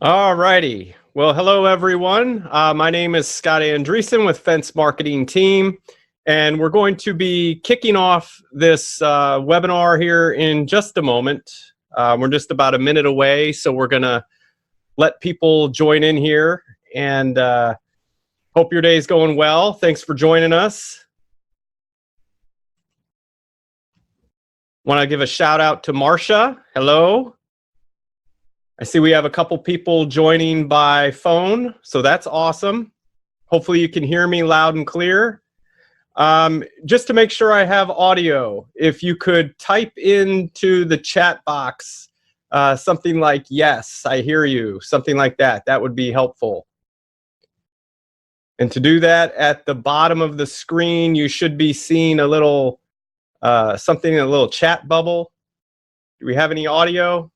All righty. Well, hello, everyone. My name is Scott Andreessen with Fence Marketing Team, and we're going to be kicking off this webinar here in just a moment. We're just about a minute away, so we're going to let people join in here, and hope your day is going well. Thanks for joining us. Want to give a shout out to Marcia. Hello. I see we have a couple people joining by phone, so that's awesome. Hopefully you can hear me loud and clear. Just to make sure I have audio, if you could type into the chat box something like, yes, I hear you, something like that, that would be helpful. And to do that, at the bottom of the screen, you should be seeing a little, something in a little chat bubble. Do we have any audio?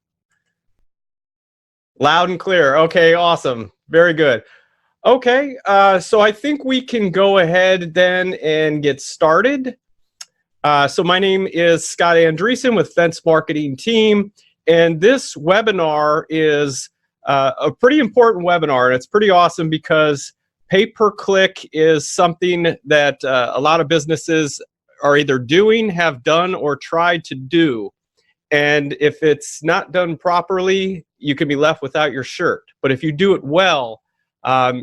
Loud and clear. Okay, awesome. Very good. Okay, so I think we can go ahead then and get started. So my name is Scott Andreessen with Fence Marketing Team, and this webinar is a pretty important webinar, and it's pretty awesome because pay-per-click is something that a lot of businesses are either doing, have done, or tried to do. And if it's not done properly, you can be left without your shirt. But if you do it well,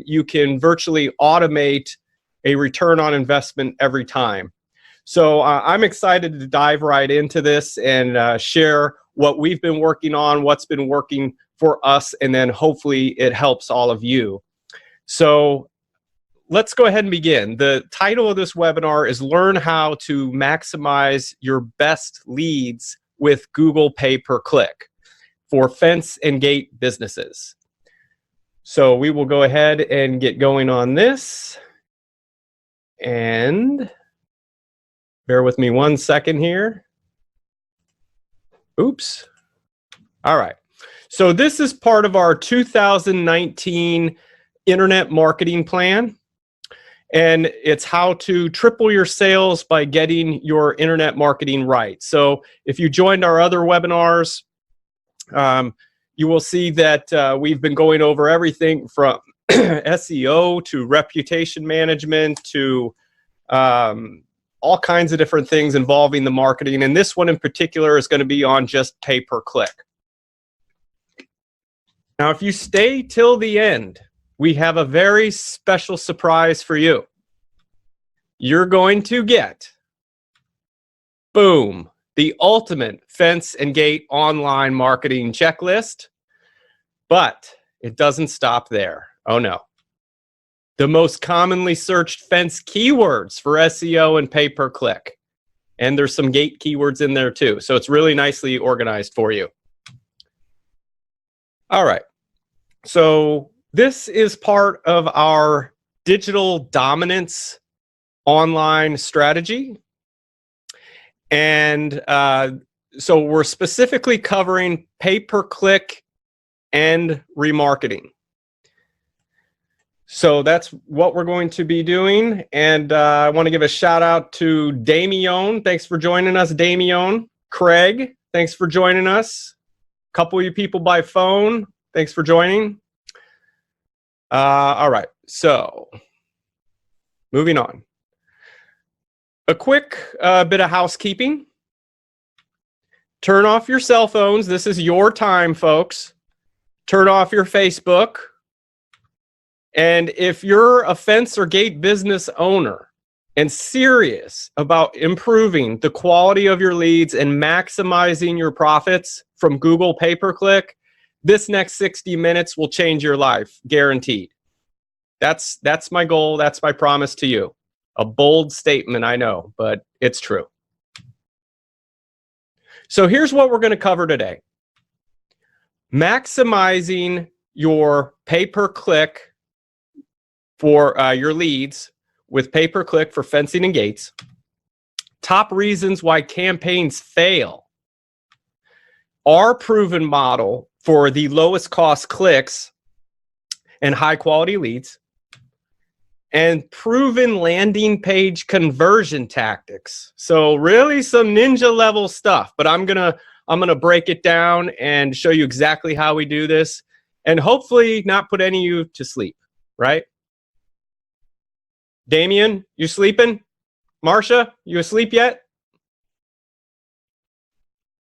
you can virtually automate a return on investment every time. So I'm excited to dive right into this and share what we've been working on, what's been working for us, and then hopefully it helps all of you. So let's go ahead and begin. The title of this webinar is Learn How to Maximize Your Best Leads with Google Pay-Per-Click for fence and gate businesses. So we will go ahead and get going on this. And bear with me 1 second here. Oops. All right. So this is part of our 2019 Internet Marketing Plan. And it's how to triple your sales by getting your internet marketing right. So if you joined our other webinars, you will see that we've been going over everything from SEO to reputation management to all kinds of different things involving the marketing. And this one in particular is going to be on just pay-per-click. Now, if you stay till the end, we have a very special surprise for you. You're going to get, boom, the ultimate fence and gate online marketing checklist. But it doesn't stop there. Oh no. The most commonly searched fence keywords for SEO and pay-per-click. And there's some gate keywords in there too. So it's really nicely organized for you. All right. So this is part of our digital dominance online strategy. And so we're specifically covering pay-per-click and remarketing. So that's what we're going to be doing. And I want to give a shout out to Damion. Thanks for joining us, Damion. Craig, thanks for joining us. A couple of you people by phone, thanks for joining. All right, so moving on. A quick bit of housekeeping. Turn off your cell phones. This is your time, folks. Turn off your Facebook. And if you're a fence or gate business owner and serious about improving the quality of your leads and maximizing your profits from Google Pay-Per-Click, this next 60 minutes will change your life, guaranteed. That's my goal. That's my promise to you. A bold statement, I know, but it's true. So here's what we're going to cover today. Maximizing your pay-per-click for your leads with pay-per-click for fencing and gates. Top reasons why campaigns fail. Our proven model for the lowest cost clicks and high quality leads, and proven landing page conversion tactics. So really some ninja level stuff, but I'm gonna break it down and show you exactly how we do this. and hopefully not put any of you to sleep, right? Damien, you sleeping? Marcia, you asleep yet?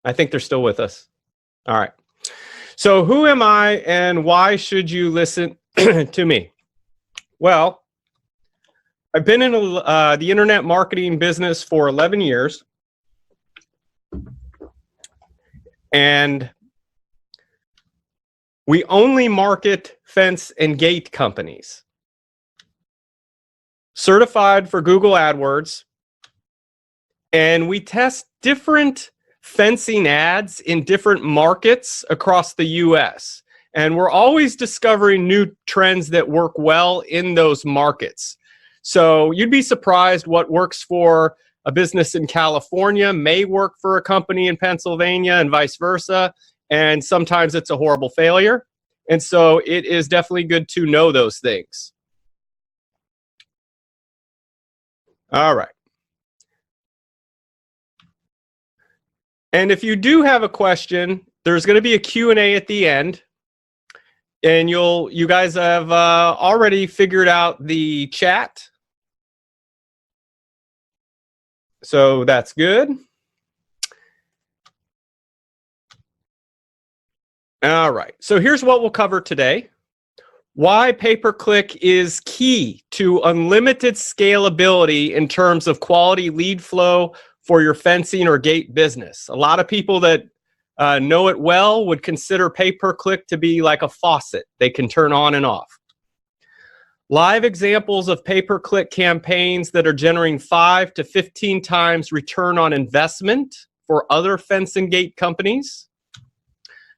I think they're still with us. All right. So who am I and why should you listen to me? Well, I've been in the internet marketing business for 11 years. And we only market fence and gate companies. Certified for Google Adwords. And we test different fencing ads in different markets across the US. And we're always discovering new trends that work well in those markets. So you'd be surprised what works for a business in California may work for a company in Pennsylvania and vice versa. And sometimes it's a horrible failure. And so it is definitely good to know those things. All right. And if you do have a question, there's going to be a Q&A at the end. And you guys have already figured out the chat. So that's good. All right. So here's what we'll cover today. Why pay-per-click is key to unlimited scalability in terms of quality lead flow for your fencing or gate business. A lot of people that know it well would consider pay-per-click to be like a faucet they can turn on and off. Live examples of pay-per-click campaigns that are generating 5 to 15 times return on investment for other fence and gate companies.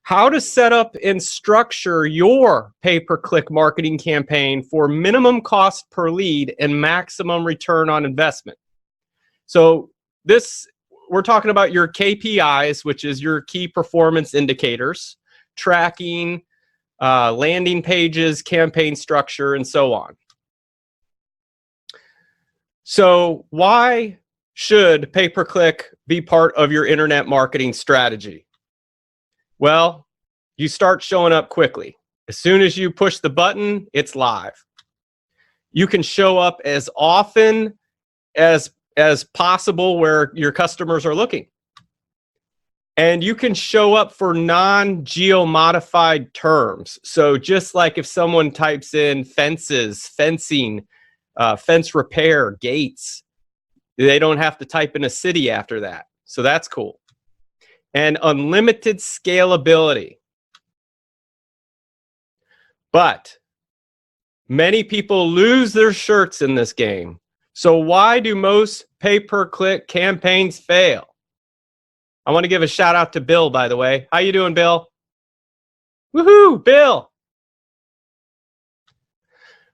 How to set up and structure your pay-per-click marketing campaign for minimum cost per lead and maximum return on investment. So we're talking about your KPIs, which is your key performance indicators, tracking, landing pages, campaign structure, and so on. So why should pay-per-click be part of your internet marketing strategy? Well, you start showing up quickly. As soon as you push the button, it's live. You can show up as often as possible where your customers are looking. And you can show up for non-geo-modified terms. So just like if someone types in fences, fencing, fence repair, gates, they don't have to type in a city after that. So that's cool. And unlimited scalability. But many people lose their shirts in this game. So why do most pay-per-click campaigns fail? I want to give a shout out to Bill, by the way. How you doing, Bill? Woohoo, Bill!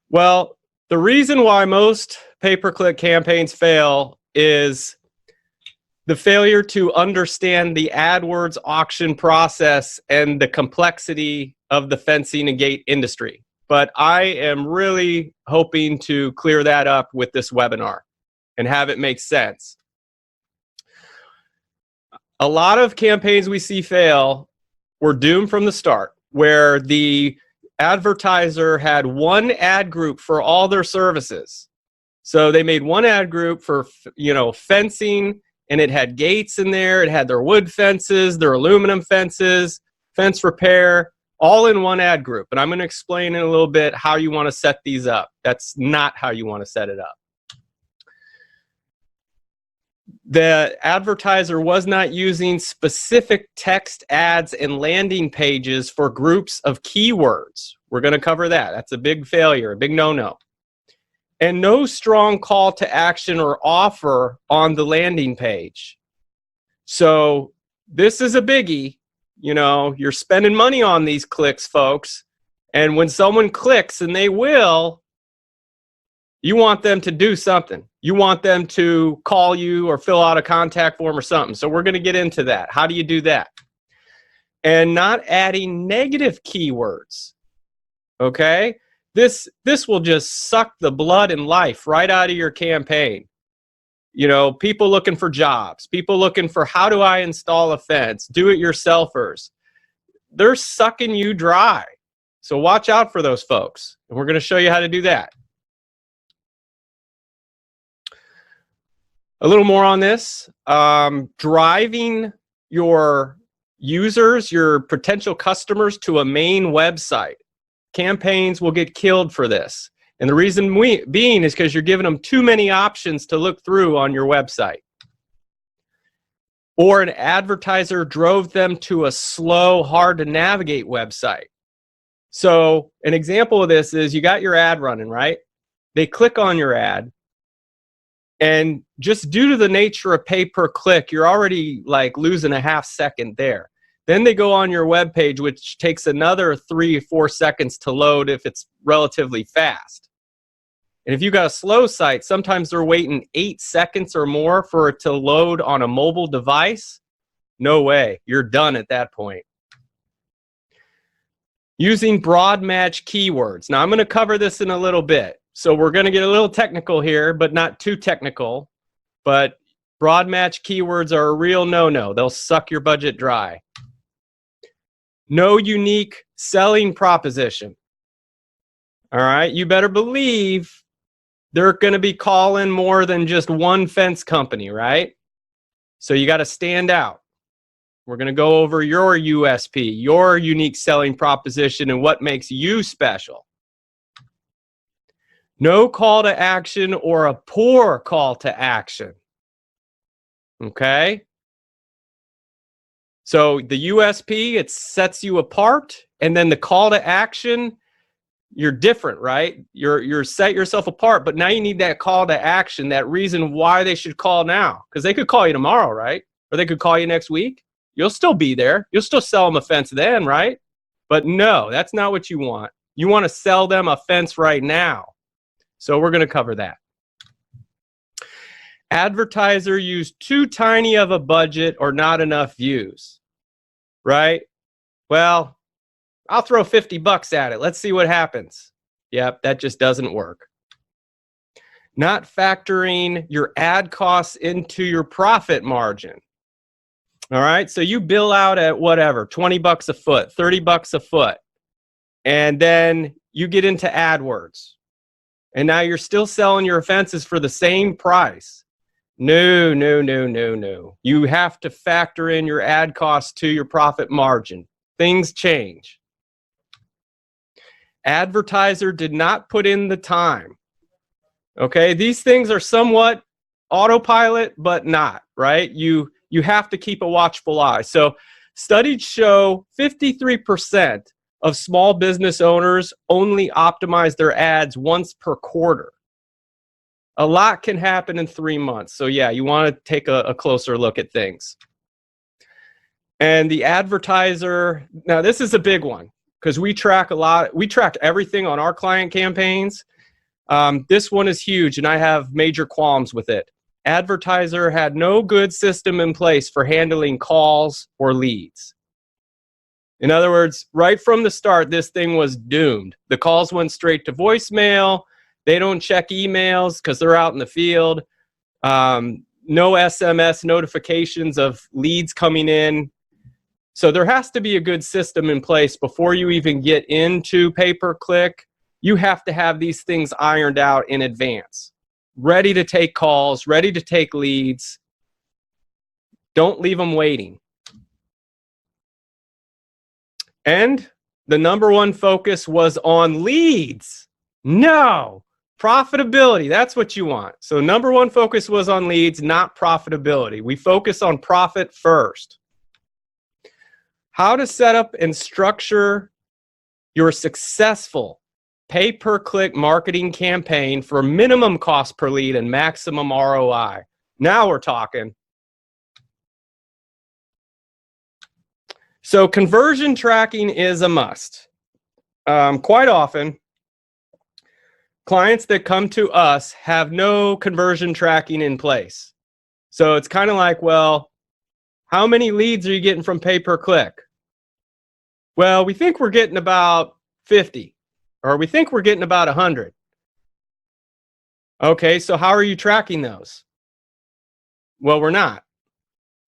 Well, the reason why most pay-per-click campaigns fail is the failure to understand the AdWords auction process and the complexity of the fencing and gate industry. But I am really hoping to clear that up with this webinar and have it make sense. A lot of campaigns we see fail were doomed from the start, where the advertiser had one ad group for all their services. So they made one ad group for, fencing, and it had gates in there. It had their wood fences, their aluminum fences, fence repair, all in one ad group. And I'm going to explain in a little bit how you want to set these up. That's not how you want to set it up. The advertiser was not using specific text ads and landing pages for groups of keywords. We're going to cover that. That's a big failure, a big no-no. And no strong call to action or offer on the landing page. So this is a biggie. You're spending money on these clicks, folks. And when someone clicks, and they will, you want them to do something. You want them to call you or fill out a contact form or something. So we're going to get into that. How do you do that? And not adding negative keywords. Okay? This will just suck the blood and life right out of your campaign. People looking for jobs, people looking for how do I install a fence, do-it-yourselfers. They're sucking you dry. So watch out for those folks. And we're going to show you how to do that. A little more on this. Driving your users, your potential customers to a main website. Campaigns will get killed for this. And the reason being is because you're giving them too many options to look through on your website. Or an advertiser drove them to a slow, hard to navigate website. So an example of this is you got your ad running, right? They click on your ad, and just due to the nature of pay per click, you're already like losing a half second there. Then they go on your web page, which takes another 3 or 4 seconds to load if it's relatively fast. And if you got a slow site, sometimes they're waiting 8 seconds or more for it to load on a mobile device. No way, you're done at that point. Using broad match keywords. Now I'm going to cover this in a little bit. So we're going to get a little technical here, but not too technical. But broad match keywords are a real no-no. They'll suck your budget dry. No unique selling proposition. All right, you better believe they're going to be calling more than just one fence company, right? So you got to stand out. We're going to go over your USP, your unique selling proposition, and what makes you special. No call to action or a poor call to action. Okay? So the USP, it sets you apart, and then the call to action, you're different, right? You're set yourself apart, but now you need that call to action, that reason why they should call now. Because they could call you tomorrow, right? Or they could call you next week. You'll still be there. You'll still sell them a fence then, right? But no, that's not what you want. You want to sell them a fence right now. So we're going to cover that. Advertiser used too tiny of a budget or not enough views, right? Well, I'll throw 50 bucks at it. Let's see what happens. Yep, that just doesn't work. Not factoring your ad costs into your profit margin. All right, so you bill out at whatever, 20 bucks a foot, 30 bucks a foot, and then you get into AdWords. And now you're still selling your fences for the same price. No. You have to factor in your ad costs to your profit margin. Things change. Advertiser did not put in the time. Okay, these things are somewhat autopilot, but not, right? You have to keep a watchful eye. So studies show 53% of small business owners only optimize their ads once per quarter. A lot can happen in 3 months. So yeah, you want to take a closer look at things. And the advertiser, now this is a big one because we track a lot. We track everything on our client campaigns. This one is huge and I have major qualms with it. Advertiser had no good system in place for handling calls or leads. In other words, right from the start, this thing was doomed. The calls went straight to voicemail. They don't check emails because they're out in the field. No SMS notifications of leads coming in. So there has to be a good system in place before you even get into pay-per-click. You have to have these things ironed out in advance. Ready to take calls, ready to take leads. Don't leave them waiting. And the number one focus was on leads. No, profitability, that's what you want. So number one focus was on leads, not profitability. We focus on profit first. How to set up and structure your successful pay-per-click marketing campaign for minimum cost per lead and maximum ROI. Now we're talking. So conversion tracking is a must. Quite often, clients that come to us have no conversion tracking in place. So it's kind of like, well, how many leads are you getting from pay-per-click? Well, we think we're getting about 50, or we think we're getting about 100. Okay, so how are you tracking those? Well, we're not.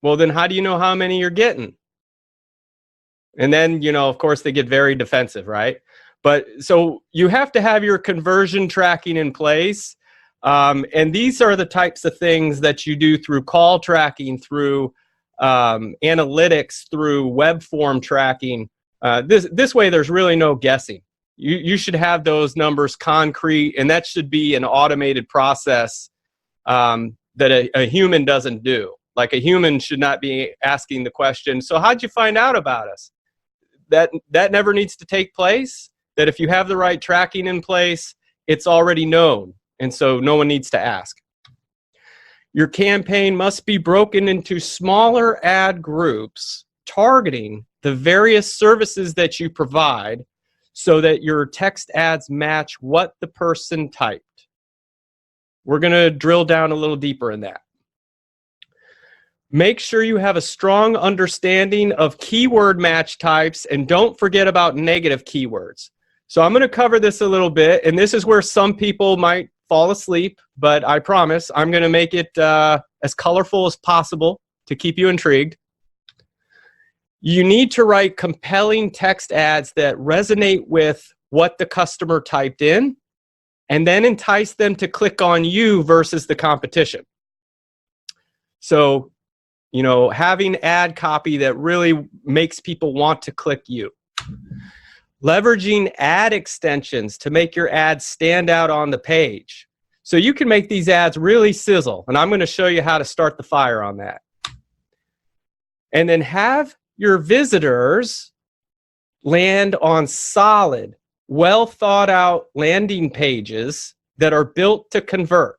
Well, then how do you know how many you're getting? And then, of course, they get very defensive, right? But so you have to have your conversion tracking in place. And these are the types of things that you do through call tracking, through analytics, through web form tracking. This way, there's really no guessing. You should have those numbers concrete, and that should be an automated process that a human doesn't do. Like a human should not be asking the question, so how'd you find out about us? That never needs to take place. That if you have the right tracking in place, it's already known, and so no one needs to ask. Your campaign must be broken into smaller ad groups targeting the various services that you provide so that your text ads match what the person typed. We're going to drill down a little deeper in that. Make sure you have a strong understanding of keyword match types, and don't forget about negative keywords. So I'm going to cover this a little bit, and this is where some people might fall asleep, but I promise I'm going to make it as colorful as possible to keep you intrigued. You need to write compelling text ads that resonate with what the customer typed in, and then entice them to click on you versus the competition. So, you know, having ad copy that really makes people want to click you. Leveraging ad extensions to make your ads stand out on the page. So you can make these ads really sizzle, and I'm going to show you how to start the fire on that. And then have your visitors land on solid, well thought out landing pages that are built to convert.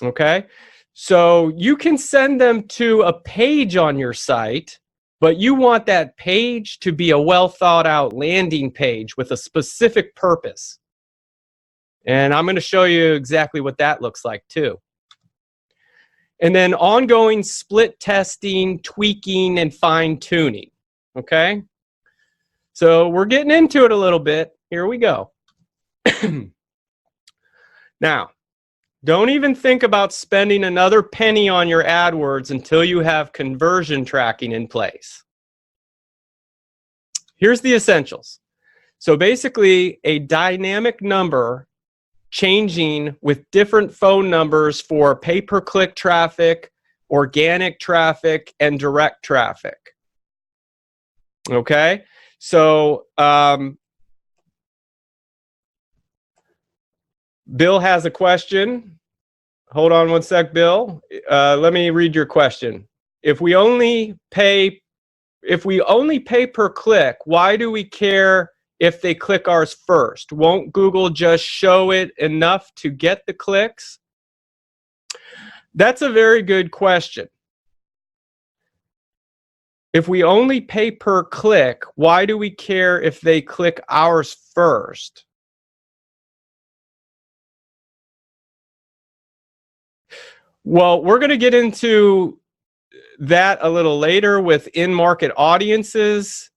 Okay? So you can send them to a page on your site, but you want that page to be a well thought out landing page with a specific purpose. And I'm going to show you exactly what that looks like too. And then ongoing split testing, tweaking, and fine tuning. Okay? So we're getting into it a little bit. Here we go. Now, don't even think about spending another penny on your AdWords until you have conversion tracking in place. Here's the essentials. So basically, a dynamic number changing with different phone numbers for pay-per-click traffic, organic traffic, and direct traffic. Okay? So Bill has a question. Hold on one sec, Bill. Let me read your question. If we only pay per click, why do we care if they click ours first? Won't Google just show it enough to get the clicks? That's a very good question. If we only pay per click, why do we care if they click ours first? Well, we're going to get into that a little later with in-market audiences,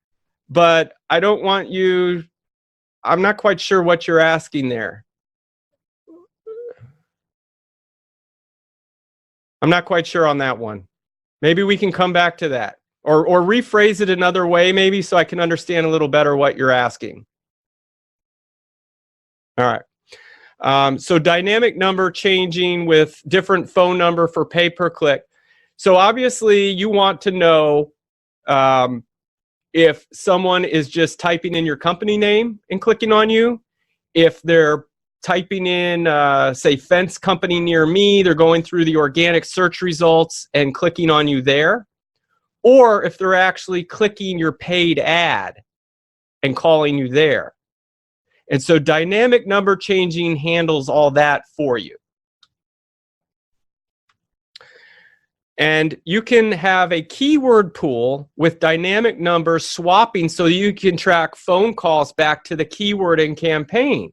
but I don't want you, I'm not quite sure what you're asking there. I'm not quite sure on that one. Maybe we can come back to that, or rephrase it another way maybe so I can understand a little better what you're asking. All right. So dynamic number changing with different phone number for pay per click. So obviously you want to know if someone is just typing in your company name and clicking on you, if they're typing in, say, fence company near me, they're going through the organic search results and clicking on you there, or if they're actually clicking your paid ad and calling you there. And so dynamic number changing handles all that for you. And you can have a keyword pool with dynamic numbers swapping so you can track phone calls back to the keyword and campaign.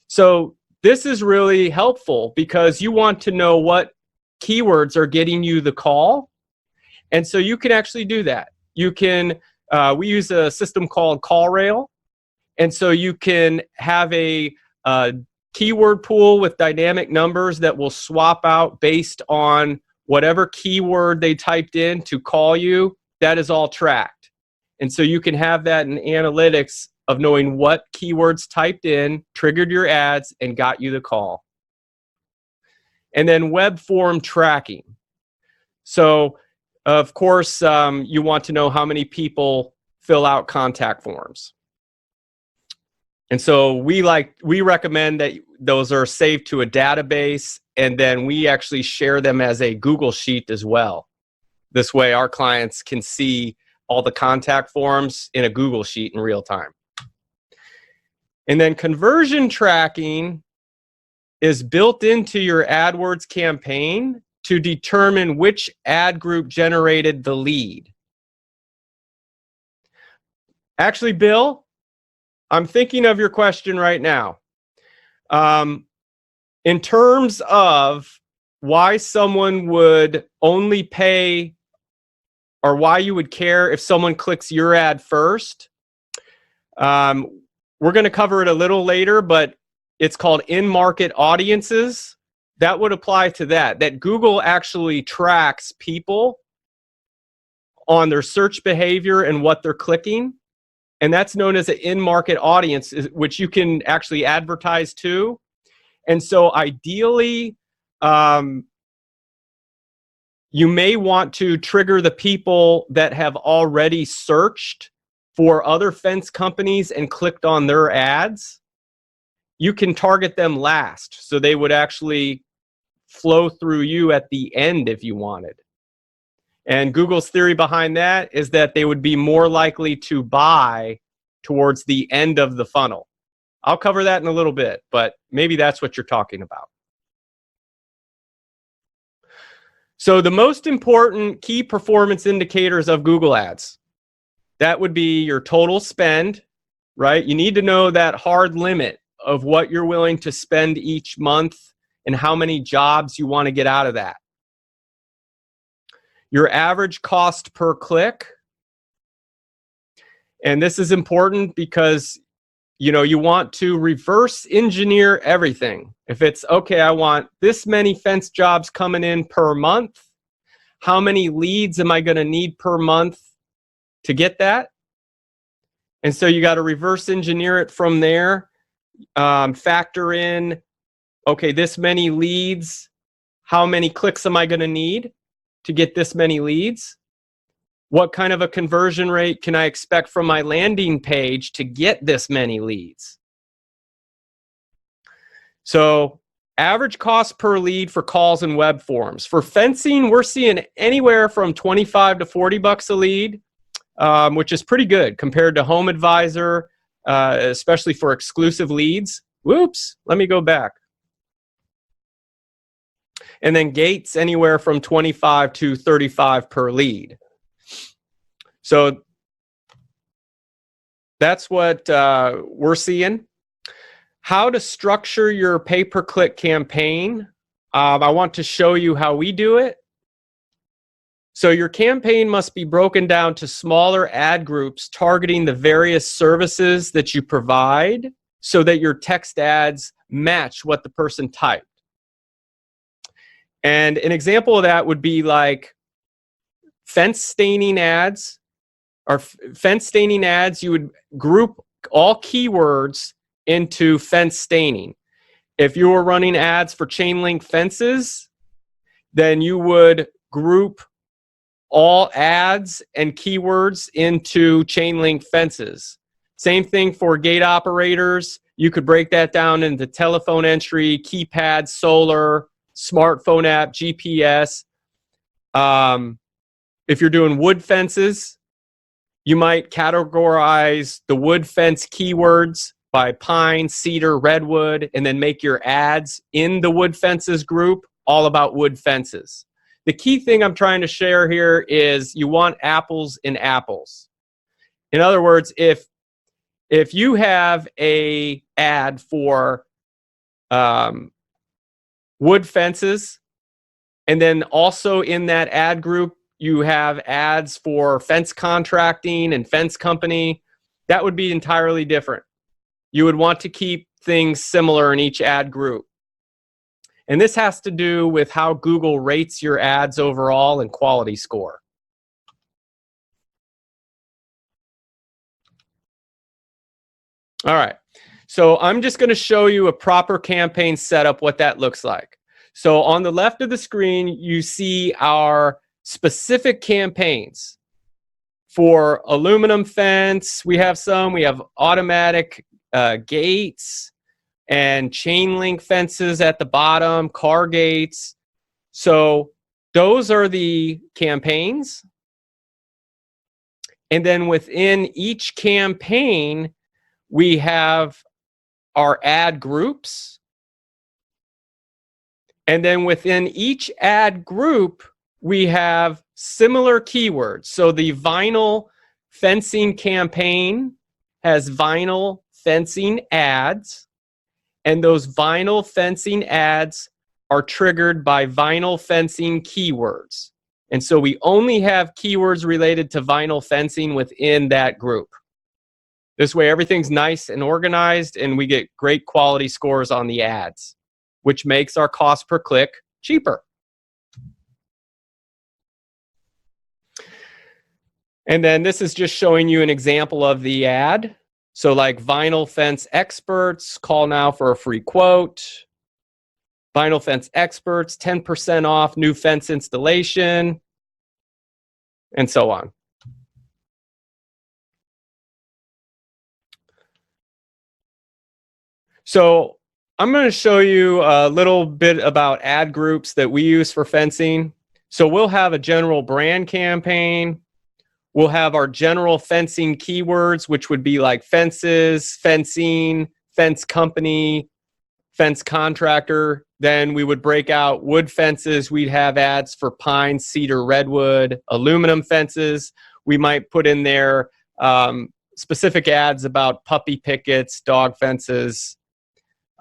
So this is really helpful because you want to know what keywords are getting you the call. And so you can actually do that. You can, we use a system called CallRail. And so you can have a keyword pool with dynamic numbers that will swap out based on whatever keyword they typed in to call you. That is all tracked. And so you can have that in analytics of knowing what keywords typed in, triggered your ads, and got you the call. And then web form tracking. So, of course, you want to know how many people fill out contact forms. And so we recommend that those are saved to a database, and then we actually share them as a Google Sheet as well. This way our clients can see all the contact forms in a Google Sheet in real time. And then conversion tracking is built into your AdWords campaign to determine which ad group generated the lead. Actually, Bill, I'm thinking of your question right now. In terms of why someone would only pay, or why you would care if someone clicks your ad first, we're going to cover it a little later, but it's called in-market audiences. That would apply to that Google actually tracks people on their search behavior and what they're clicking. And that's known as an in-market audience, which you can actually advertise to. And so ideally, you may want to trigger the people that have already searched for other fence companies and clicked on their ads. You can target them last, so they would actually flow through you at the end if you wanted. And Google's theory behind that is that they would be more likely to buy towards the end of the funnel. I'll cover that in a little bit, but maybe that's what you're talking about. So the most important key performance indicators of Google Ads, that would be your total spend, right? You need to know that hard limit of what you're willing to spend each month and how many jobs you want to get out of that. Your average cost per click. And this is important because you want to reverse engineer everything. If it's, okay, I want this many fence jobs coming in per month, how many leads am I going to need per month to get that? And so you got to reverse engineer it from there. Factor in, okay, this many leads, how many clicks am I going to need to get this many leads? What kind of a conversion rate can I expect from my landing page to get this many leads? So average cost per lead for calls and web forms. For fencing, we're seeing anywhere from $25 to $40 a lead, which is pretty good compared to Home Advisor, especially for exclusive leads. Whoops, let me go back. And then Gates, anywhere from $25 to $35 per lead. So that's what we're seeing. How to structure your pay-per-click campaign. I want to show you how we do it. So your campaign must be broken down to smaller ad groups targeting the various services that you provide so that your text ads match what the person typed. And an example of that would be like fence staining ads. Or fence staining ads, you would group all keywords into fence staining. If you were running ads for chain link fences, then you would group all ads and keywords into chain link fences. Same thing for gate operators. You could break that down into telephone entry, keypad, solar, smartphone app, GPS. If you're doing wood fences, you might categorize the wood fence keywords by pine, cedar, redwood, and then make your ads in the wood fences group all about wood fences. The key thing I'm trying to share here is you want apples in apples. In other words, if you have a ad for wood fences, and then also in that ad group, you have ads for fence contracting and fence company, that would be entirely different. You would want to keep things similar in each ad group. And this has to do with how Google rates your ads overall and quality score. All right. So I'm just going to show you a proper campaign setup, what that looks like. So on the left of the screen, you see our specific campaigns. For aluminum fence, we have automatic gates and chain link fences at the bottom, car gates. So those are the campaigns. And then within each campaign, we have our ad groups. And then within each ad group, we have similar keywords. So the vinyl fencing campaign has vinyl fencing ads, and those vinyl fencing ads are triggered by vinyl fencing keywords. And so we only have keywords related to vinyl fencing within that group. This way, everything's nice and organized, and we get great quality scores on the ads, which makes our cost per click cheaper. And then this is just showing you an example of the ad. So like vinyl fence experts, call now for a free quote. Vinyl fence experts, 10% off new fence installation, and so on. So I'm going to show you a little bit about ad groups that we use for fencing. So we'll have a general brand campaign. We'll have our general fencing keywords, which would be like fences, fencing, fence company, fence contractor. Then we would break out wood fences. We'd have ads for pine, cedar, redwood, aluminum fences. We might put in there specific ads about puppy pickets, dog fences,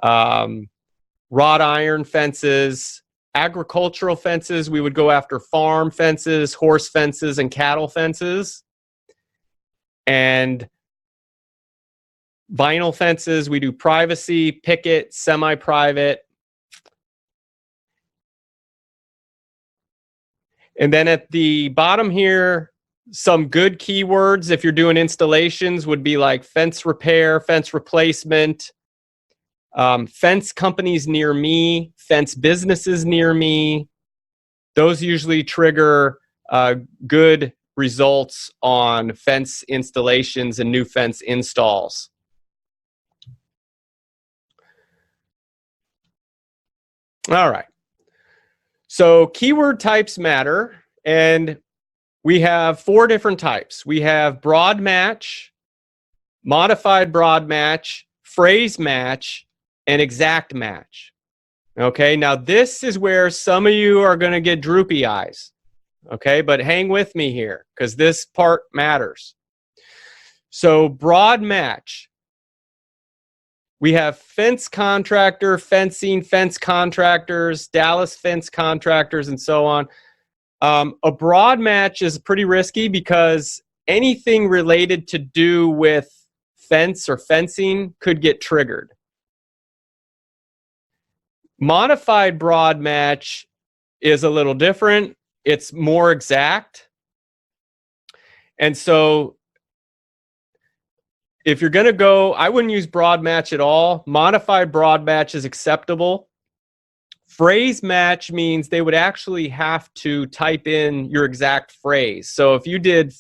wrought iron fences, agricultural fences. We would go after farm fences, horse fences, and cattle fences. And vinyl fences, we do privacy, picket, semi-private. And then at the bottom here, some good keywords if you're doing installations would be like fence repair, fence replacement, fence companies near me, fence businesses near me. Those usually trigger good results on fence installations and new fence installs. All right. So keyword types matter, and we have 4 different types. We have broad match, modified broad match, phrase match, and exact match. Okay, now this is where some of you are going to get droopy eyes. Okay, but hang with me here because this part matters. So broad match. We have fence contractor, fencing, fence contractors, Dallas fence contractors, and so on. A broad match is pretty risky because anything related to do with fence or fencing could get triggered. Modified broad match is a little different. It's more exact. And so if you're going to go, I wouldn't use broad match at all. Modified broad match is acceptable. Phrase match means they would actually have to type in your exact phrase. So if you did,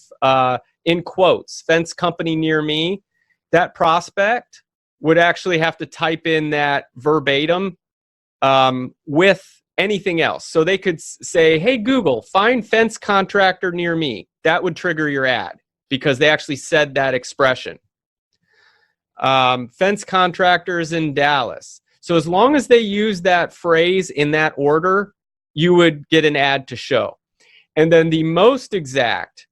in quotes, fence company near me, that prospect would actually have to type in that verbatim with anything else. So they could say, hey, Google, find fence contractor near me. That would trigger your ad because they actually said that expression. Fence contractors in Dallas. So as long as they use that phrase in that order, you would get an ad to show. And then the most exact,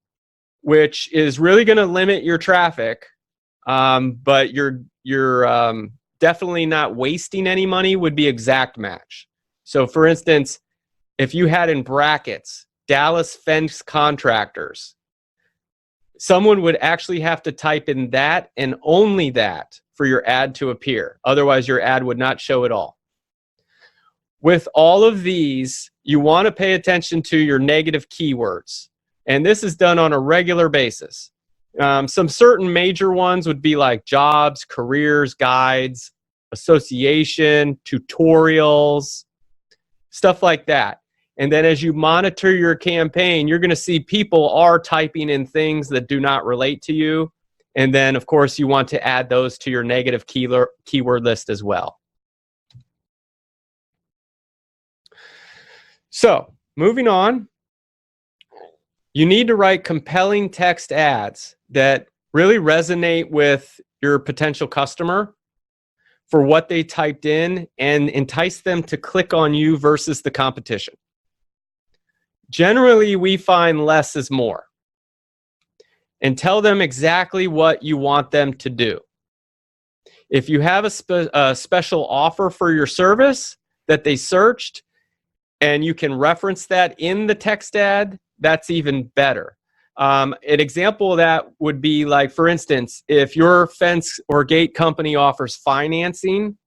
which is really going to limit your traffic, but you're definitely not wasting any money, would be exact match. So for instance, if you had in brackets, Dallas fence contractors, someone would actually have to type in that and only that for your ad to appear. Otherwise, your ad would not show at all. With all of these, you want to pay attention to your negative keywords. And this is done on a regular basis. Some certain major ones would be like jobs, careers, guides, association, tutorials, stuff like that. And then as you monitor your campaign, you're going to see people are typing in things that do not relate to you. And then, of course, you want to add those to your negative keyword list as well. So, moving on, you need to write compelling text ads that really resonate with your potential customer for what they typed in and entice them to click on you versus the competition. Generally, we find less is more. And tell them exactly what you want them to do. If you have a special offer for your service that they searched and you can reference that in the text ad, that's even better. An example of that would be like, for instance, if your fence or gate company offers financing,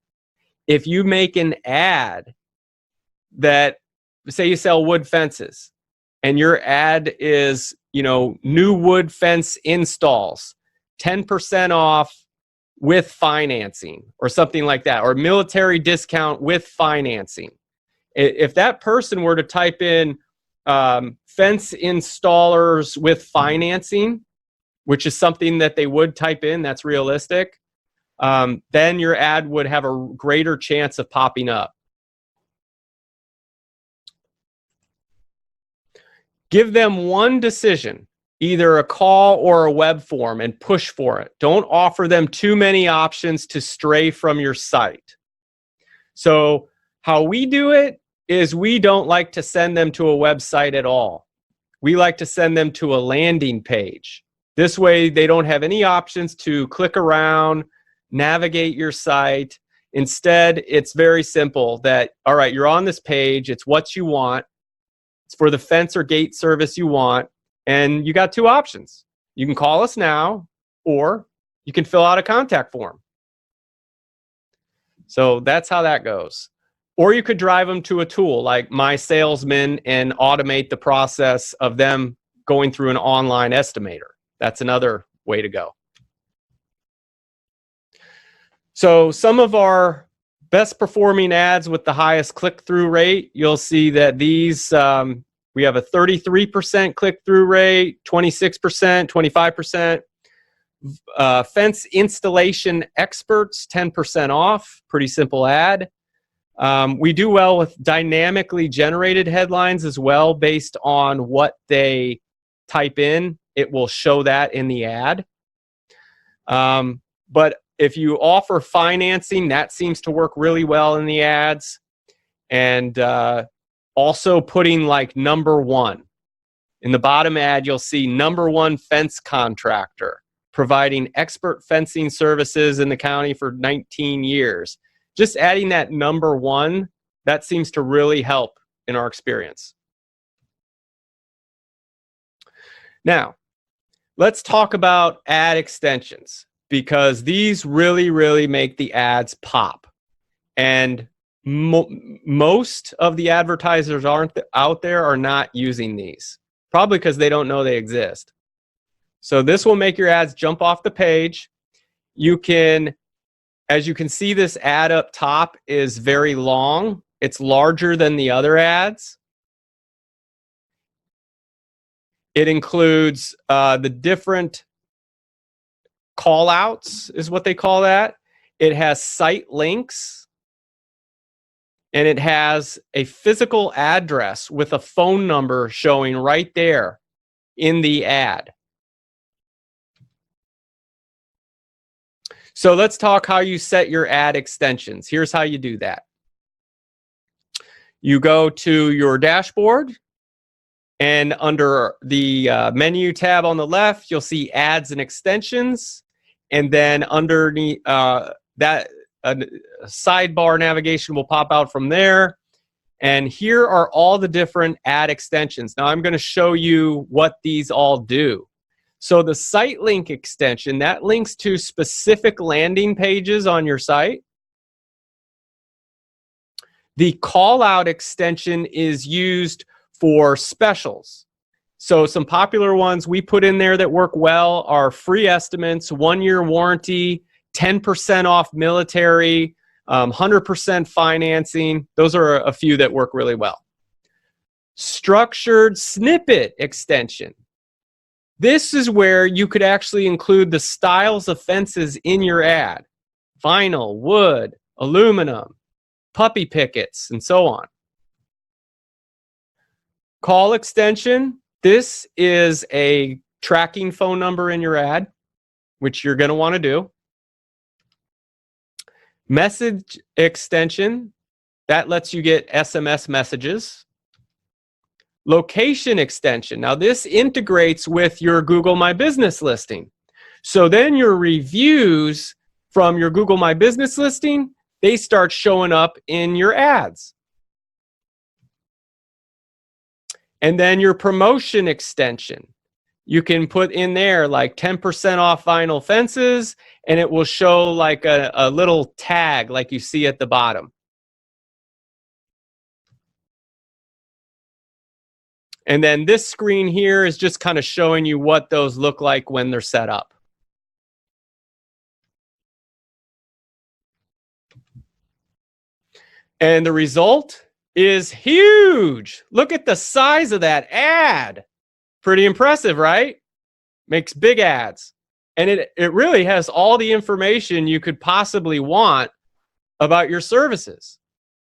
if you make an ad that, say you sell wood fences, and your ad is, new wood fence installs, 10% off with financing or something like that, or military discount with financing. If that person were to type in fence installers with financing, which is something that they would type in, that's realistic, then your ad would have a greater chance of popping up. Give them one decision, either a call or a web form, and push for it. Don't offer them too many options to stray from your site. So how we do it is we don't like to send them to a website at all. We like to send them to a landing page. This way they don't have any options to click around, navigate your site. Instead, it's very simple that, all right, you're on this page, it's what you want. It's for the fence or gate service you want, and you got two options. You can call us now, or you can fill out a contact form. So that's how that goes. Or you could drive them to a tool like My Salesman and automate the process of them going through an online estimator. That's another way to go. So some of our best performing ads with the highest click-through rate, you'll see that these, we have a 33% click-through rate, 26%, 25%. Fence installation experts, 10% off, pretty simple ad. We do well with dynamically generated headlines as well, based on what they type in. It will show that in the ad. But if you offer financing, that seems to work really well in the ads. And also putting like number one. In the bottom ad, you'll see number one fence contractor, providing expert fencing services in the county for 19 years. Just adding that number one, that seems to really help in our experience. Now, let's talk about ad extensions, because these really, really make the ads pop. And most of the advertisers out there are not using these, probably because they don't know they exist. So this will make your ads jump off the page. You can, as you can see, this ad up top is very long. It's larger than the other ads. It includes the different call outs, is what they call that. It has site links, and it has a physical address with a phone number showing right there in the ad. So let's talk how you set your ad extensions. Here's how you do that. You go to your dashboard, and under the menu tab on the left, you'll see ads and extensions. And then underneath that, sidebar navigation will pop out from there. And here are all the different ad extensions. Now I'm going to show you what these all do. So the site link extension, that links to specific landing pages on your site. The call out extension is used for specials. So some popular ones we put in there that work well are free estimates, 1-year warranty, 10% off military, 100% financing. Those are a few that work really well. Structured snippet extension. This is where you could actually include the styles of fences in your ad. Vinyl, wood, aluminum, puppy pickets, and so on. Call extension. This is a tracking phone number in your ad, which you're going to want to do. Message extension. That lets you get SMS messages. Location extension. Now this integrates with your Google My Business listing. So then your reviews from your Google My Business listing, they start showing up in your ads. And then your promotion extension. You can put in there like 10% off vinyl fences, and it will show like a little tag like you see at the bottom. And then this screen here is just kind of showing you what those look like when they're set up. And the result is huge. Look at the size of that ad. Pretty impressive, right? Makes big ads. And it really has all the information you could possibly want about your services.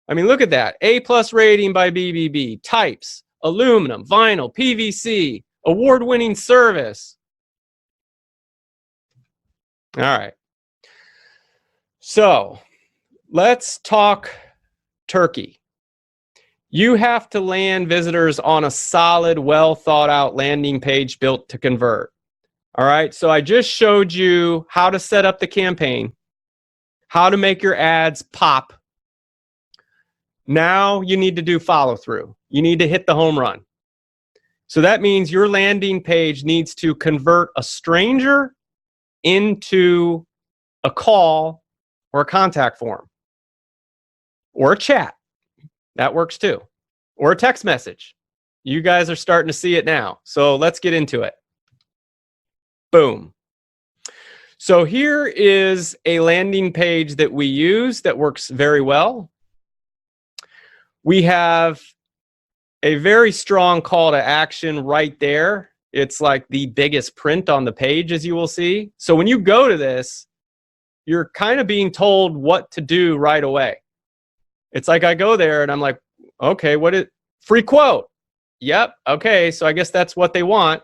I mean, look at that. A+ rating by BBB, types, aluminum, vinyl, PVC, award-winning service. All right. So let's talk turkey. You have to land visitors on a solid, well thought out landing page built to convert. All right. So I just showed you how to set up the campaign, how to make your ads pop. Now you need to do follow through. You need to hit the home run. So that means your landing page needs to convert a stranger into a call or a contact form or a chat. That works too. Or a text message. You guys are starting to see it now. So let's get into it. Boom. So here is a landing page that we use that works very well. We have a very strong call to action right there. It's like the biggest print on the page, as you will see. So when you go to this, you're kind of being told what to do right away. It's like I go there and I'm like, okay, what is free quote? Yep. Okay. So I guess that's what they want.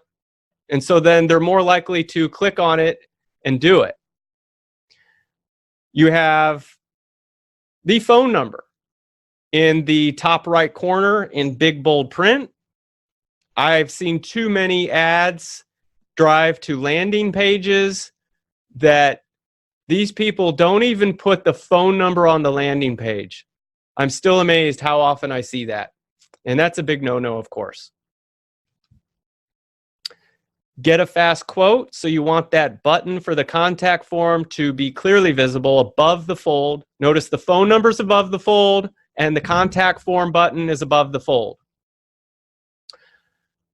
And so then they're more likely to click on it and do it. You have the phone number in the top right corner in big bold print. I've seen too many ads drive to landing pages that these people don't even put the phone number on the landing page. I'm still amazed how often I see that. And that's a big no-no, of course. Get a fast quote. So you want that button for the contact form to be clearly visible above the fold. Notice the phone number's above the fold and the contact form button is above the fold.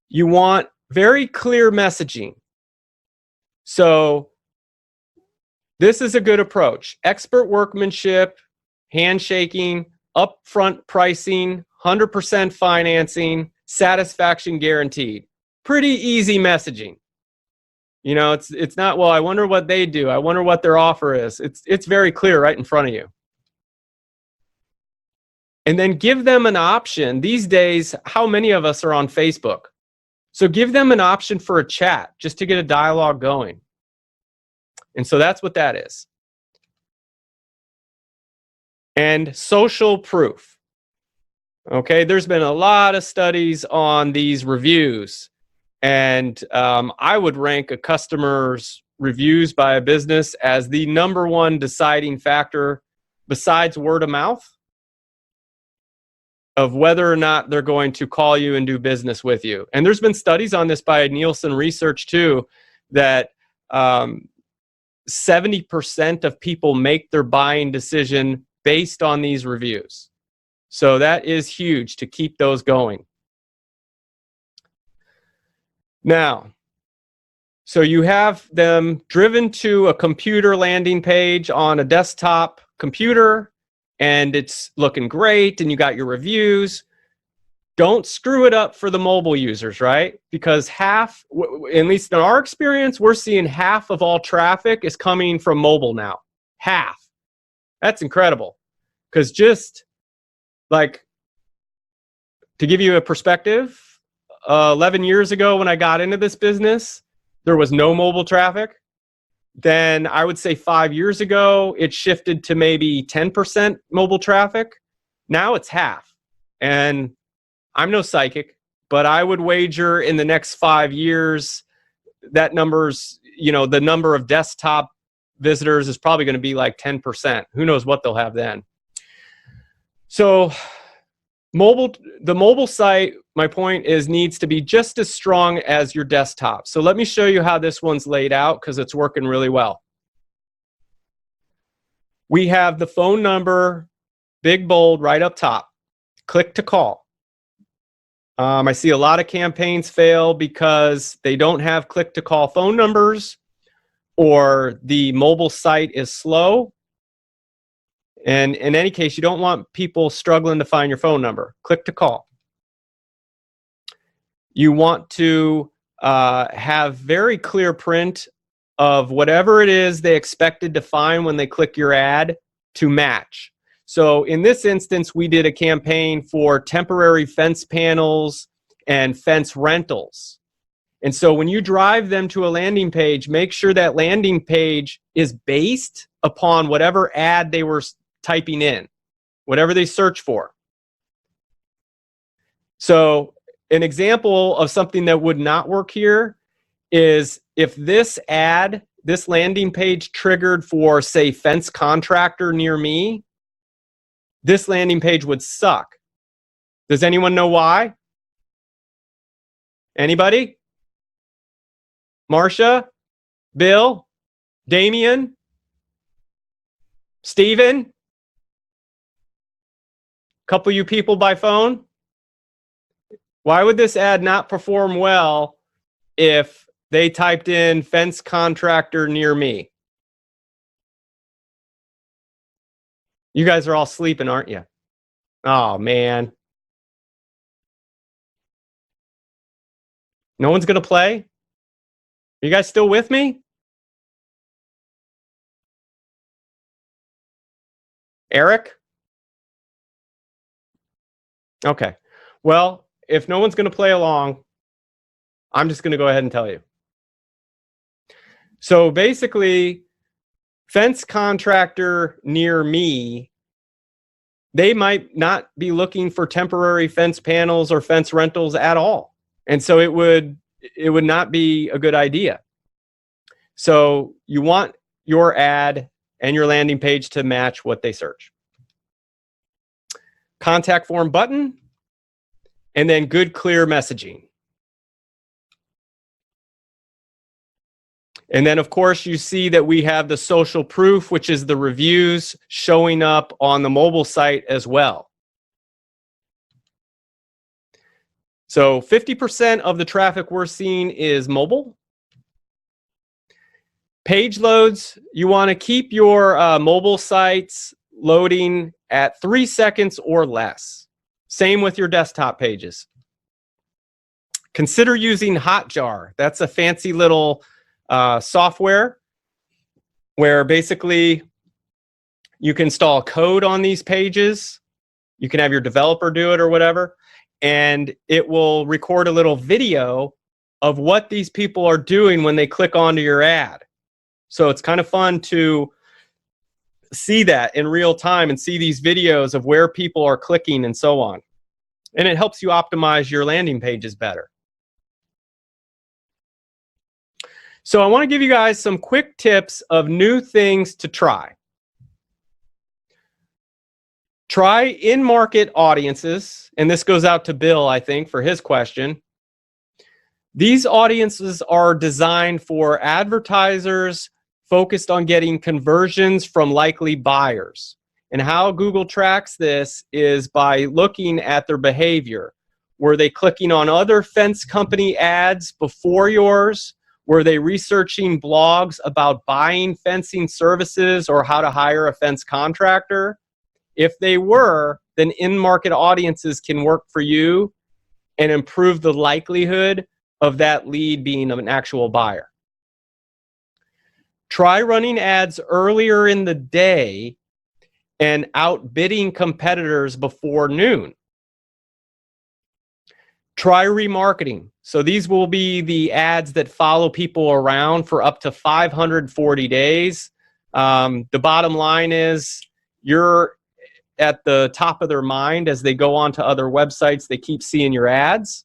You want very clear messaging. So this is a good approach. Expert workmanship, handshaking, upfront pricing, 100% financing, satisfaction guaranteed. Pretty easy messaging. You know, it's not, well, I wonder what they do. I wonder what their offer is. It's very clear right in front of you. And then give them an option. These days, how many of us are on Facebook? So give them an option for a chat just to get a dialogue going. And so that's what that is. And social proof. Okay, there's been a lot of studies on these reviews. And I would rank a customer's reviews by a business as the #1 deciding factor besides word of mouth of whether or not they're going to call you and do business with you. And there's been studies on this by Nielsen Research too, that 70% of people make their buying decision based on these reviews. So that is huge to keep those going. Now, so you have them driven to a computer landing page on a desktop computer, and it's looking great, and you got your reviews. Don't screw it up for the mobile users, right? Because half, at least in our experience, we're seeing half of all traffic is coming from mobile now. Half. That's incredible. Because just like, to give you a perspective, 11 years ago when I got into this business, there was no mobile traffic. Then I would say 5 years ago, it shifted to maybe 10% mobile traffic. Now it's half. And I'm no psychic, but I would wager in the next 5 years, that number's, the number of desktop visitors is probably going to be like 10%. Who knows what they'll have then. So the mobile site, my point is, needs to be just as strong as your desktop. So let me show you how this one's laid out because it's working really well. We have the phone number, big bold, right up top. Click to call. I see a lot of campaigns fail because they don't have click-to-call phone numbers, or the mobile site is slow. And in any case, you don't want people struggling to find your phone number. Click to call. You want to have very clear print of whatever it is they expected to find when they click your ad to match. So in this instance, we did a campaign for temporary fence panels and fence rentals. And so when you drive them to a landing page, make sure that landing page is based upon whatever ad they were typing in, whatever they search for. So an example of something that would not work here is if this ad, this landing page triggered for, say, fence contractor near me, this landing page would suck. Does anyone know why? Anybody? Marcia? Bill? Damien? Steven? Couple you people by phone? Why would this ad not perform well if they typed in fence contractor near me? You guys are all sleeping, aren't you? Oh, man. No one's going to play? Are you guys still with me? Eric? Okay. Well, if no one's going to play along, I'm just going to go ahead and tell you. So basically, fence contractor near me, they might not be looking for temporary fence panels or fence rentals at all. And so it would not be a good idea. So you want your ad and your landing page to match what they search. Contact form button, and then good, clear messaging. And then, of course, you see that we have the social proof, which is the reviews showing up on the mobile site as well. So 50% of the traffic we're seeing is mobile. Page loads, you want to keep your mobile sites loading at 3 seconds or less. Same with your desktop pages. Consider using Hotjar. That's a fancy little software where basically you can install code on these pages. You can have your developer do it or whatever, and it will record a little video of what these people are doing when they click onto your ad. So it's kind of fun to see that in real time and see these videos of where people are clicking and so on. And it helps you optimize your landing pages better. So I want to give you guys some quick tips of new things to try. Try in-market audiences, and this goes out to Bill, I think, for his question. These audiences are designed for advertisers focused on getting conversions from likely buyers. And how Google tracks this is by looking at their behavior. Were they clicking on other fence company ads before yours? Were they researching blogs about buying fencing services or how to hire a fence contractor? If they were, then in-market audiences can work for you and improve the likelihood of that lead being an actual buyer. Try running ads earlier in the day and outbidding competitors before noon. Try remarketing. So these will be the ads that follow people around for up to 540 days. The bottom line is you're at the top of their mind as they go onto other websites. They keep seeing your ads,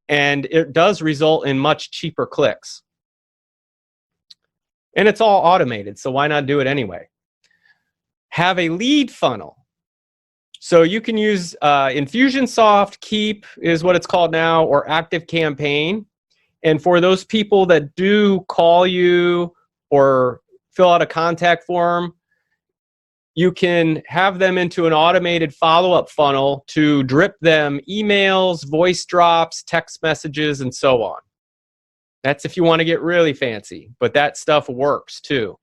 and it does result in much cheaper clicks. And it's all automated, so why not do it anyway? Have a lead funnel. So you can use Infusionsoft, Keep is what it's called now, or ActiveCampaign. And for those people that do call you or fill out a contact form, you can have them into an automated follow-up funnel to drip them emails, voice drops, text messages, and so on. That's if you want to get really fancy, but that stuff works too.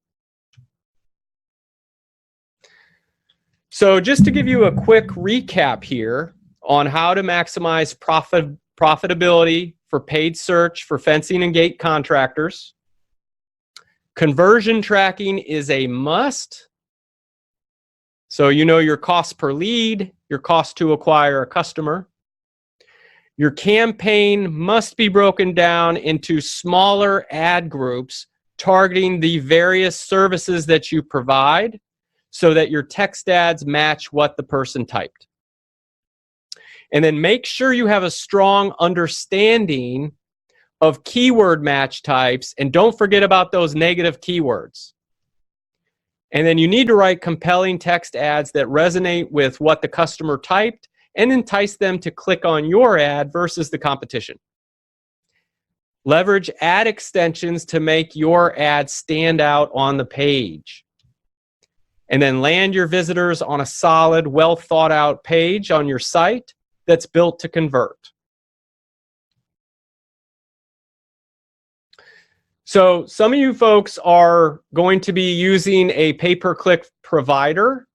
So just to give you a quick recap here on how to maximize profitability for paid search for fencing and gate contractors. Conversion tracking is a must. So you know your cost per lead, your cost to acquire a customer. Your campaign must be broken down into smaller ad groups targeting the various services that you provide so that your text ads match what the person typed. And then make sure you have a strong understanding of keyword match types, and don't forget about those negative keywords. And then you need to write compelling text ads that resonate with what the customer typed and entice them to click on your ad versus the competition. Leverage ad extensions to make your ad stand out on the page. And then land your visitors on a solid, well thought out page on your site that's built to convert. So some of you folks are going to be using a pay-per-click provider.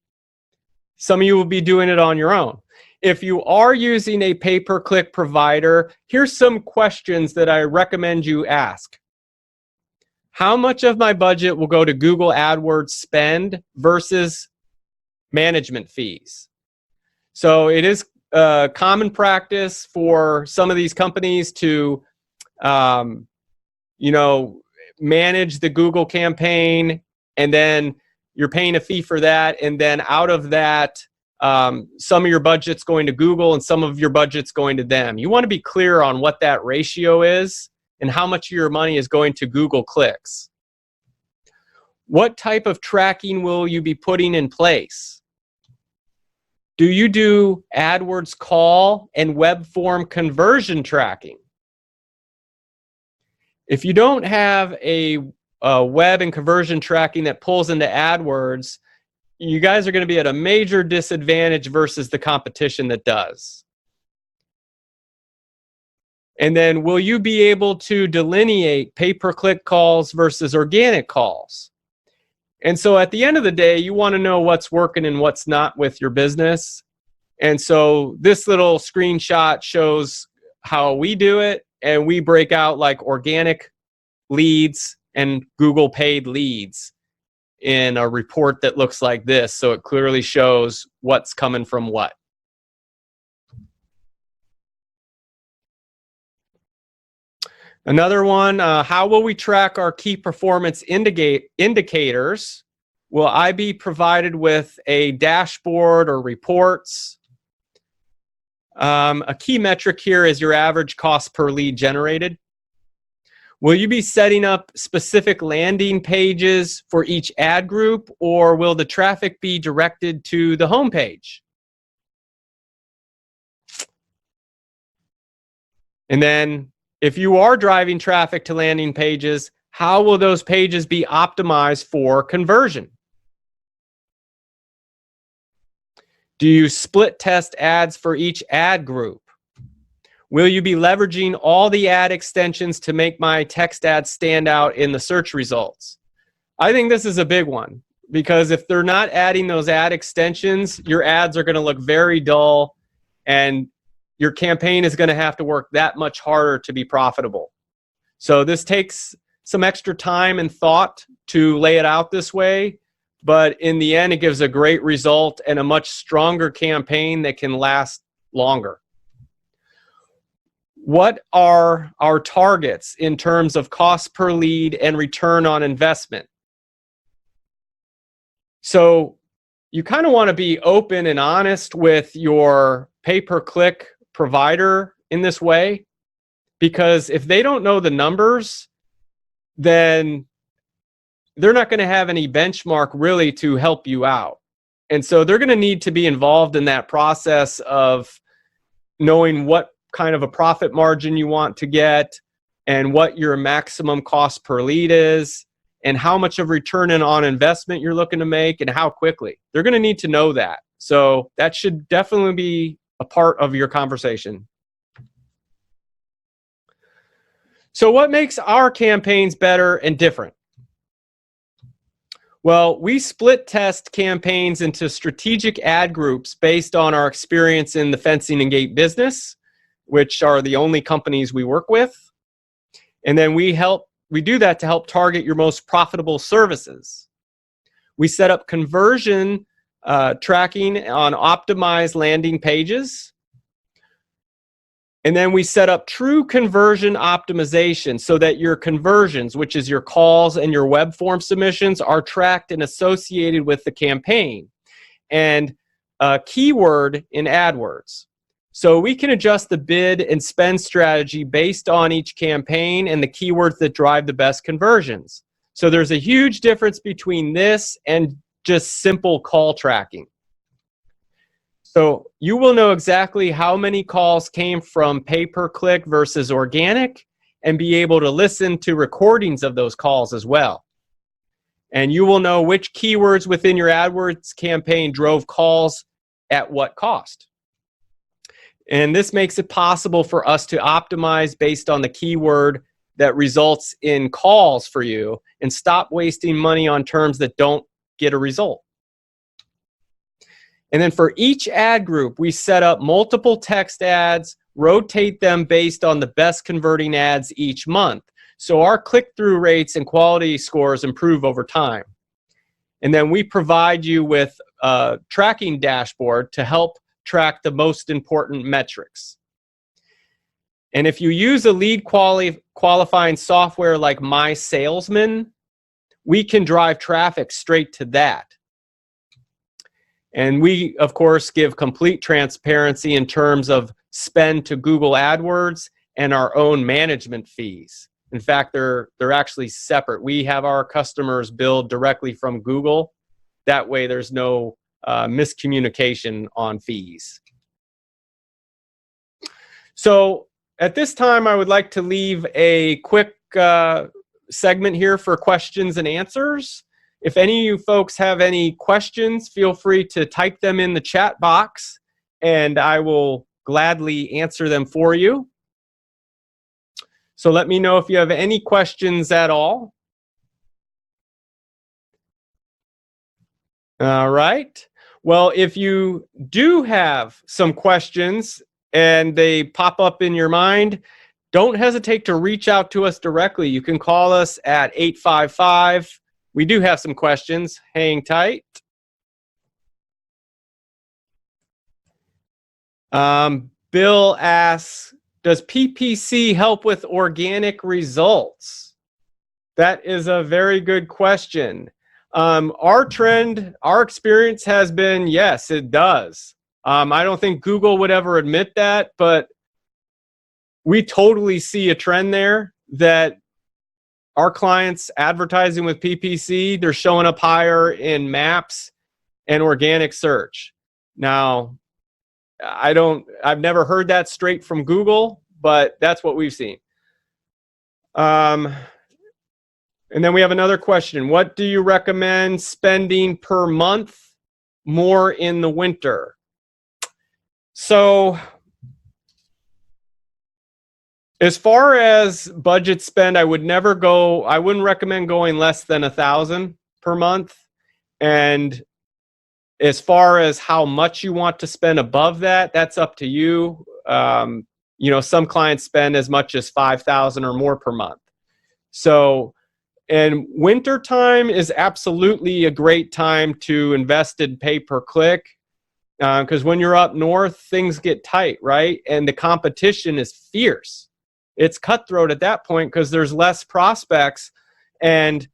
Some of you will be doing it on your own. If you are using a pay-per-click provider, here's some questions that I recommend you ask. How much of my budget will go to Google Adwords spend versus management fees? So it is common practice for some of these companies to, manage the Google campaign, and then you're paying a fee for that, and then out of that, some of your budget's going to Google and some of your budget's going to them. You want to be clear on what that ratio is and how much of your money is going to Google clicks. What type of tracking will you be putting in place? Do you do AdWords call and web form conversion tracking? If you don't have a web and conversion tracking that pulls into AdWords, you guys are going to be at a major disadvantage versus the competition that does. And then will you be able to delineate pay-per-click calls versus organic calls? And so at the end of the day, you want to know what's working and what's not with your business. And so this little screenshot shows how we do it, and we break out like organic leads and Google paid leads in a report that looks like this. So it clearly shows what's coming from what. Another one, how will we track our key performance indicators? Will I be provided with a dashboard or reports? A key metric here is your average cost per lead generated. Will you be setting up specific landing pages for each ad group, or will the traffic be directed to the home page? And then if you are driving traffic to landing pages, how will those pages be optimized for conversion? Do you split test ads for each ad group? Will you be leveraging all the ad extensions to make my text ads stand out in the search results? I think this is a big one, because if they're not adding those ad extensions, your ads are going to look very dull, and your campaign is going to have to work that much harder to be profitable. So this takes some extra time and thought to lay it out this way, but in the end, it gives a great result and a much stronger campaign that can last longer. What are our targets in terms of cost per lead and return on investment? So you kind of want to be open and honest with your pay-per-click provider in this way, because if they don't know the numbers, then they're not going to have any benchmark really to help you out. And so they're going to need to be involved in that process of knowing what kind of a profit margin you want to get and what your maximum cost per lead is and how much of return on investment you're looking to make and how quickly. They're going to need to know that. So that should definitely be a part of your conversation. So what makes our campaigns better and different? Well, we split test campaigns into strategic ad groups based on our experience in the fencing and gate business, which are the only companies we work with. And then we do that to help target your most profitable services. We set up conversion tracking on optimized landing pages. And then we set up true conversion optimization so that your conversions, which is your calls and your web form submissions, are tracked and associated with the campaign. And a keyword in AdWords. So we can adjust the bid and spend strategy based on each campaign and the keywords that drive the best conversions. So there's a huge difference between this and just simple call tracking. So you will know exactly how many calls came from pay-per-click versus organic and be able to listen to recordings of those calls as well. And you will know which keywords within your AdWords campaign drove calls at what cost. And this makes it possible for us to optimize based on the keyword that results in calls for you and stop wasting money on terms that don't get a result. And then for each ad group, we set up multiple text ads, rotate them based on the best converting ads each month. So our click-through rates and quality scores improve over time. And then we provide you with a tracking dashboard to help track the most important metrics. And if you use a lead qualifying software like My Salesman, we can drive traffic straight to that. And we, of course, give complete transparency in terms of spend to Google Adwords and our own management fees. In fact, they're actually separate. We have our customers billed directly from Google. That way, there's no miscommunication on fees. So at this time, I would like to leave a quick segment here for questions and answers. If any of you folks have any questions, feel free to type them in the chat box, and I will gladly answer them for you. So let me know if you have any questions at all. All right. Well, if you do have some questions and they pop up in your mind, don't hesitate to reach out to us directly. You can call us at 855. We do have some questions. Hang tight. Bill asks, does PPC help with organic results? That is a very good question. Our experience has been, yes, it does. I don't think Google would ever admit that, but we totally see a trend there that our clients advertising with PPC, they're showing up higher in maps and organic search. Now, I've never heard that straight from Google, but that's what we've seen. And then we have another question. What do you recommend spending per month more in the winter? So As far as budget spend, I wouldn't recommend going less than $1,000 per month. And as far as how much you want to spend above that, that's up to you. Some clients spend as much as $5,000 or more per month. So, and winter time is absolutely a great time to invest in pay per click, because when you're up north, things get tight, right? And the competition is fierce. It's cutthroat at that point because there's less prospects. And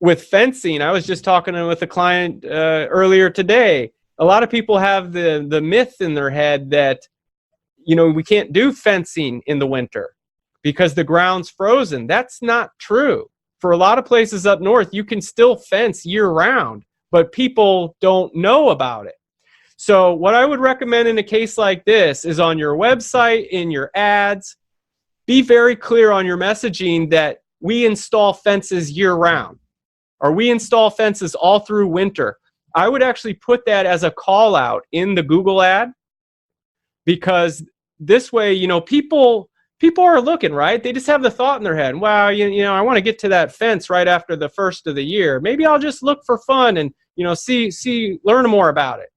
with fencing, I was just talking with a client earlier today. A lot of people have the myth in their head that, we can't do fencing in the winter because the ground's frozen. That's not true. For a lot of places up north, you can still fence year round, but people don't know about it. So what I would recommend in a case like this is on your website, in your ads, be very clear on your messaging that we install fences year round, or we install fences all through winter. I would actually put that as a call out in the Google ad, because this way, people are looking, right? They just have the thought in their head, wow, I want to get to that fence right after the first of the year. Maybe I'll just look for fun and, learn more about it.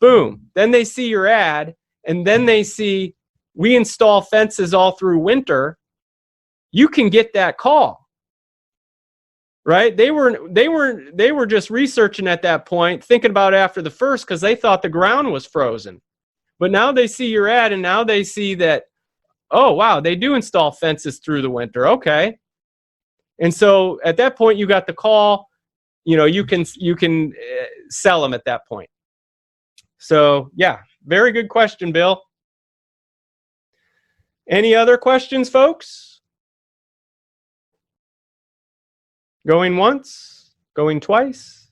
Boom. Then they see your ad, and then they see we install fences all through winter. You can get that call, right? They were just researching at that point, thinking about after the first, because they thought the ground was frozen. But now they see your ad, and now they see that, oh, wow, they do install fences through the winter. Okay. And so at that point, you got the call, you can sell them at that point. So yeah, very good question, Bill. Any other questions, folks? Going once, going twice.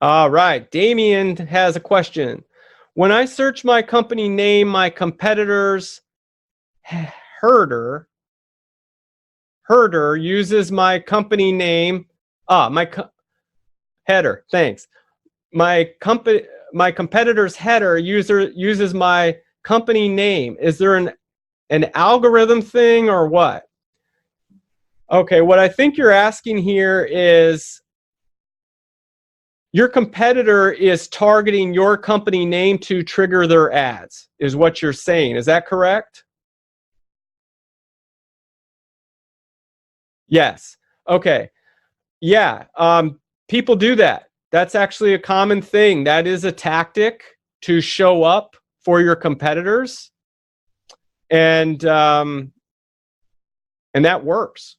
All right, Damien has a question. When I search my company name, my competitor's herder uses my company name. Header. Thanks. My competitor's header uses my company name. Is there an algorithm thing or what? Okay, what I think you're asking here is your competitor is targeting your company name to trigger their ads, is what you're saying. Is that correct? Yes. Okay. Yeah. People do that. That's actually a common thing. That is a tactic to show up for your competitors, and that works.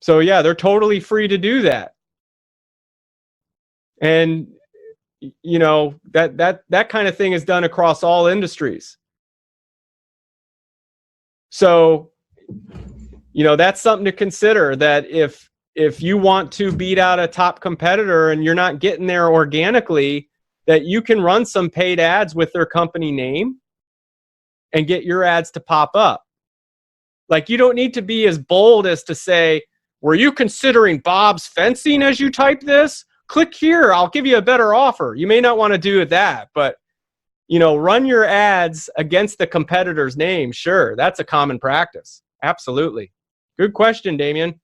So yeah, they're totally free to do that. And that kind of thing is done across all industries. So that's something to consider, that if you want to beat out a top competitor and you're not getting there organically, that you can run some paid ads with their company name and get your ads to pop up. Like, you don't need to be as bold as to say, were you considering Bob's Fencing as you type this? Click here, I'll give you a better offer. You may not want to do that, but run your ads against the competitor's name. Sure, that's a common practice. Absolutely. Good question, Damien.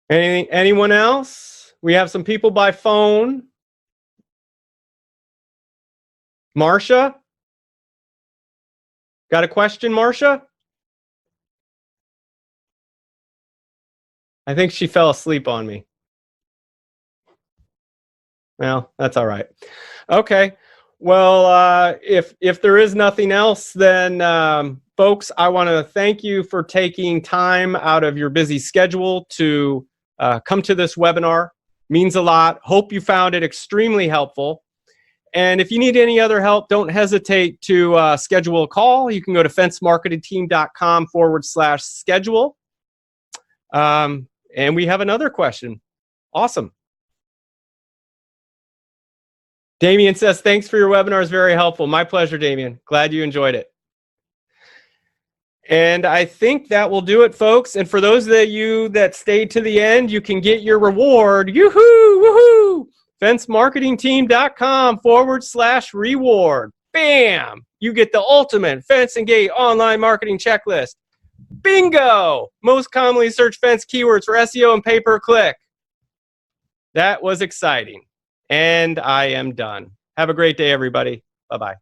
Anyone else? We have some people by phone. Marcia? Got a question, Marcia? I think she fell asleep on me. Well, that's all right. Okay. Well, if there is nothing else, then folks, I want to thank you for taking time out of your busy schedule to come to this webinar. Means a lot. Hope you found it extremely helpful. And if you need any other help, don't hesitate to schedule a call. You can go to fencemarketingteam.com/schedule. And we have another question. Awesome. Damien says, thanks for your webinars, very helpful. My pleasure, Damien. Glad you enjoyed it. And I think that will do it, folks. And for those of you that stayed to the end, you can get your reward. Yoo-hoo, woohoo! fencemarketingteam.com/reward. Bam! You get the ultimate Fence and Gate online marketing checklist. Bingo! Most commonly searched fence keywords for SEO and pay-per-click. That was exciting. And I am done. Have a great day, everybody. Bye-bye.